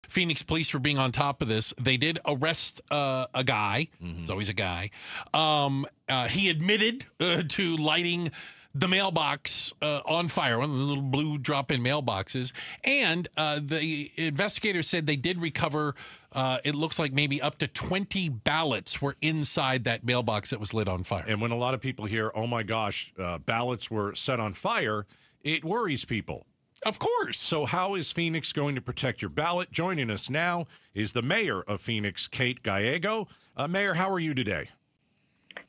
Phoenix police for being on top of this. They did arrest a guy. It's always a guy. He admitted to lighting the mailbox on fire, one of the little blue drop-in mailboxes. And the investigators said they did recover, it looks like maybe up to 20 ballots were inside that mailbox that was lit on fire. And when a lot of people hear, oh my gosh, ballots were set on fire, it worries people. Of course. So how is Phoenix going to protect your ballot? Joining us now is the mayor of Phoenix, Kate Gallego. Mayor, how are you today?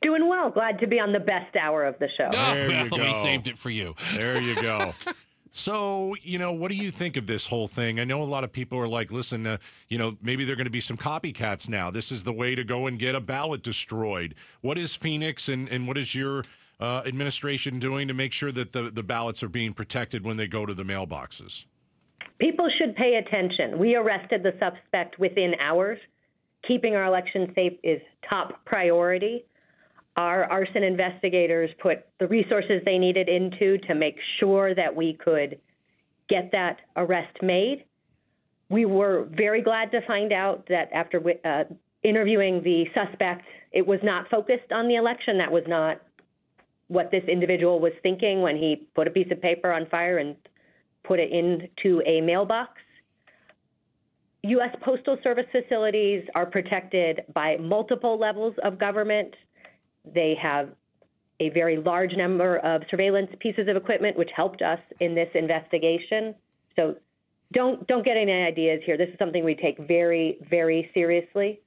Doing well. Glad to be on the best hour of the show. There you go. We saved it for you. There you go. So, what do you think of this whole thing? I know a lot of people are like, listen, maybe there are going to be some copycats now. This is the way to go and get a ballot destroyed. What is Phoenix and what is your administration doing to make sure that the ballots are being protected when they go to the mailboxes? People should pay attention. We arrested the suspect within hours. Keeping our election safe is top priority. Our arson investigators put the resources they needed into to make sure that we could get that arrest made. We were very glad to find out that after interviewing the suspect, it was not focused on the election. That was not what this individual was thinking when he put a piece of paper on fire and put it into a mailbox. U.S. Postal Service facilities are protected by multiple levels of government. They have a very large number of surveillance pieces of equipment, which helped us in this investigation. So don't get any ideas here. This is something we take very, very seriously.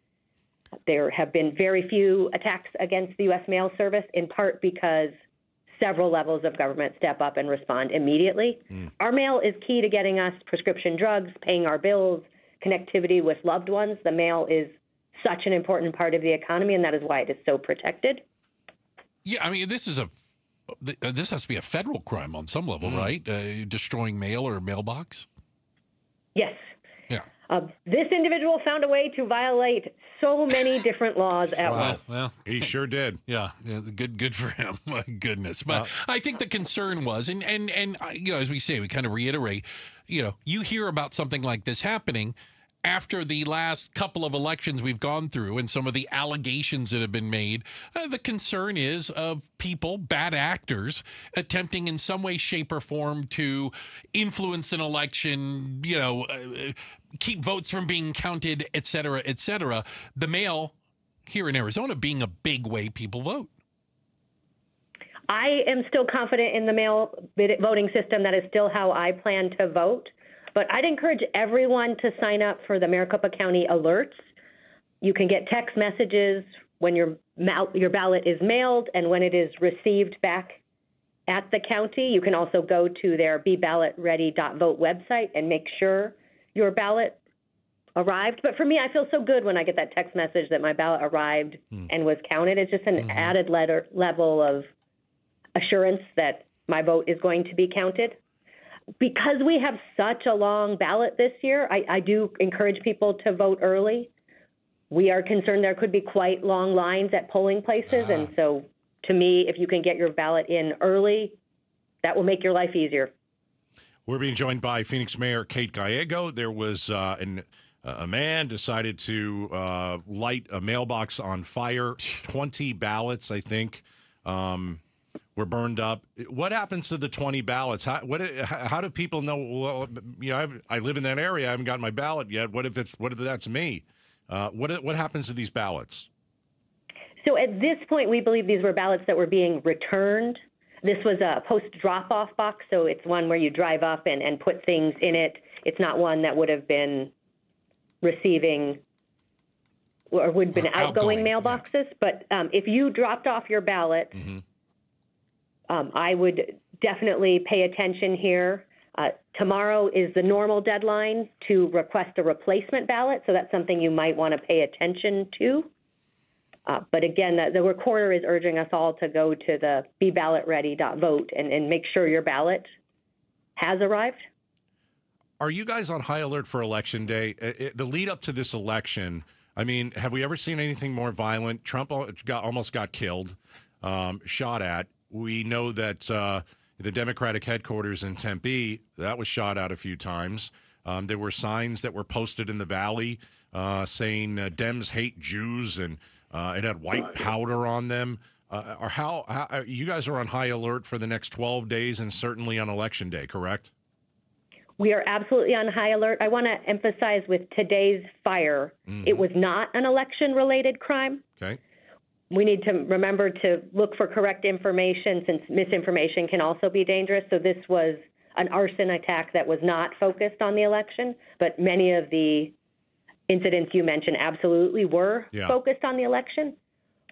There have been very few attacks against the U.S. Mail Service, in part because several levels of government step up and respond immediately. Our mail is key to getting us prescription drugs, paying our bills, connectivity with loved ones. The mail is such an important part of the economy, and that is why it is so protected. Yeah, I mean, this has to be a federal crime on some level, right? Destroying mail or a mailbox? Yes. Yeah. This individual found a way to violate so many different laws at once. Well, He sure did. yeah, good for him. My goodness. But I think the concern was, and as we say, we kind of reiterate, you hear about something like this happening after the last couple of elections we've gone through and some of the allegations that have been made. The concern is of people, bad actors, attempting in some way, shape, or form to influence an election, keep votes from being counted, et cetera, et cetera. The mail here in Arizona being a big way people vote. I am still confident in the mail voting system. That is still how I plan to vote. But I'd encourage everyone to sign up for the Maricopa County alerts. You can get text messages when your ballot is mailed and when it is received back at the county. You can also go to their beballotready.vote website and make sure your ballot arrived. But for me, I feel so good when I get that text message that my ballot arrived and was counted. It's just an added level of assurance that my vote is going to be counted. Because we have such a long ballot this year, I do encourage people to vote early. We are concerned there could be quite long lines at polling places. And so to me, if you can get your ballot in early, that will make your life easier. We're being joined by Phoenix Mayor Kate Gallego. There was a man decided to light a mailbox on fire. 20 ballots, I think, were burned up. What happens to the 20 ballots? How do people know? Well, I live in that area. I haven't gotten my ballot yet. What if that's me? What happens to these ballots? So at this point, we believe these were ballots that were being returned. This was a post drop-off box, so it's one where you drive up and put things in it. It's not one that would have been receiving or would have been outgoing mailboxes. Yeah. But if you dropped off your ballot, I would definitely pay attention here. Tomorrow is the normal deadline to request a replacement ballot, so that's something you might want to pay attention to. But again, the recorder is urging us all to go to the beballotready.vote and make sure your ballot has arrived. Are you guys on high alert for Election Day? The lead up to this election, I mean, have we ever seen anything more violent? Trump almost got killed, shot at. We know that the Democratic headquarters in Tempe, that was shot at a few times. There were signs that were posted in the Valley saying Dems hate Jews, and it had white powder on them. How you guys are on high alert for the next 12 days and certainly on Election Day, correct? We are absolutely on high alert. I want to emphasize with today's fire, it was not an election-related crime. Okay. We need to remember to look for correct information, since misinformation can also be dangerous. So this was an arson attack that was not focused on the election, but many of the incidents you mentioned absolutely were focused on the election.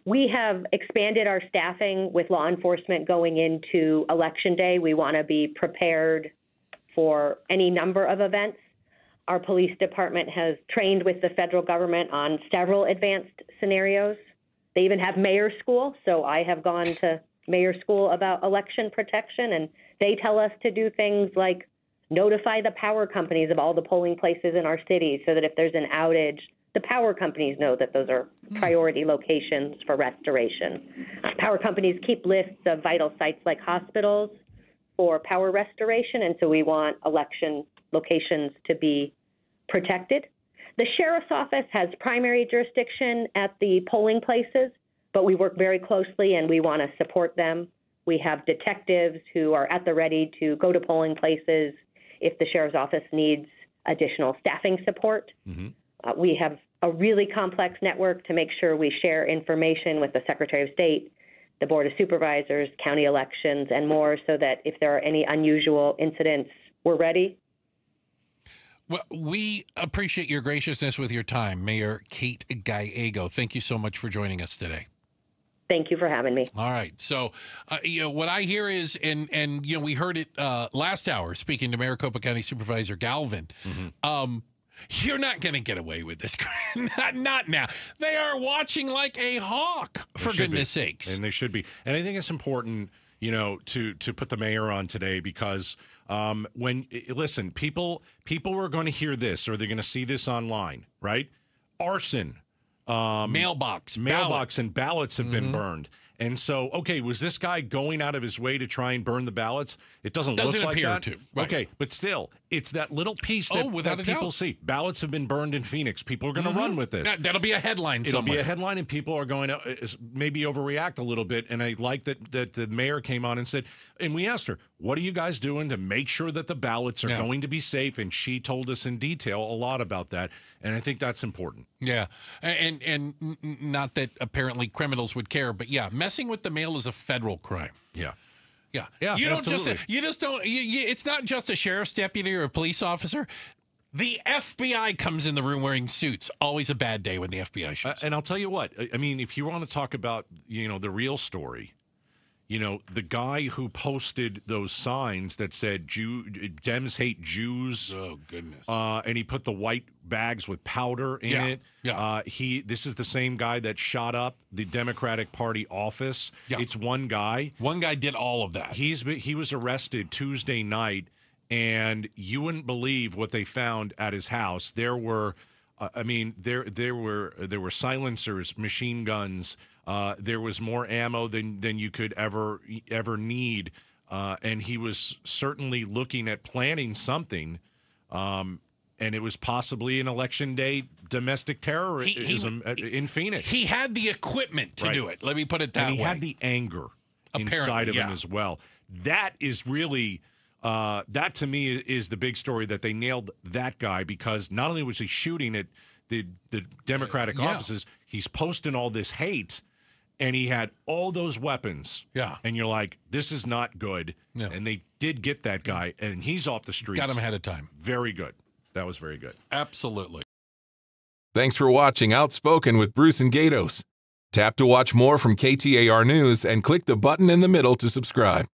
We have expanded our staffing with law enforcement going into Election Day. We want to be prepared for any number of events. Our police department has trained with the federal government on several advanced scenarios. They even have mayor school, so I have gone to mayor school about election protection, and they tell us to do things like notify the power companies of all the polling places in our city so that if there's an outage, the power companies know that those are priority locations for restoration. Power companies keep lists of vital sites like hospitals for power restoration, and so we want election locations to be protected. The sheriff's office has primary jurisdiction at the polling places, but we work very closely and we want to support them. We have detectives who are at the ready to go to polling places if the sheriff's office needs additional staffing support. We have a really complex network to make sure we share information with the Secretary of State, the Board of Supervisors, county elections, and more, so that if there are any unusual incidents, we're ready. Well, we appreciate your graciousness with your time, Mayor Kate Gallego. Thank you so much for joining us today. Thank you for having me. All right. So, what I hear is, and we heard it last hour, speaking to Maricopa County Supervisor Galvin, you're not going to get away with this. not now. They are watching like a hawk, for goodness sakes. And they should be. And I think it's important, to put the mayor on today because listen, people are going to hear this or they're going to see this online, right? Arson. Mailbox and ballots have been burned. And so, okay, was this guy going out of his way to try and burn the ballots? It doesn't look like appear that. to. Right. Okay, but still, it's that little piece that people see. Ballots have been burned in Phoenix. People are going to run with this. That'll be a headline It'll be a headline, and people are going to maybe overreact a little bit. And I like that the mayor came on and said, and we asked her, what are you guys doing to make sure that the ballots are going to be safe? And she told us in detail a lot about that. And I think that's important. Yeah. And not that apparently criminals would care, but messing with the mail is a federal crime. Yeah. Yeah. You don't it's not just a sheriff's deputy or a police officer. The FBI comes in the room wearing suits. Always a bad day when the FBI shows up. And I'll tell you what, I mean, if you want to talk about, the real story, the guy who posted those signs that said Dems hate Jews. Oh, goodness. And he put the white bags with powder in it. Yeah. This is the same guy that shot up the Democratic Party office. Yeah. It's one guy. One guy did all of that. He was arrested Tuesday night, and you wouldn't believe what they found at his house. There were, there were silencers, machine guns. There was more ammo than you could ever need, and he was certainly looking at planning something, and it was possibly an election day domestic terrorism in Phoenix. He had the equipment to do it. Let me put it that way. And he had the anger inside of him as well. That is really. That to me is the big story, that they nailed that guy, because not only was he shooting at the Democratic offices, he's posting all this hate, and he had all those weapons. Yeah. And you're like, this is not good. Yeah. And they did get that guy, and he's off the streets. Got him ahead of time. Very good. That was very good. Absolutely. Thanks for watching Outspoken with Bruce and Gaydos. Tap to watch more from KTAR News and click the button in the middle to subscribe.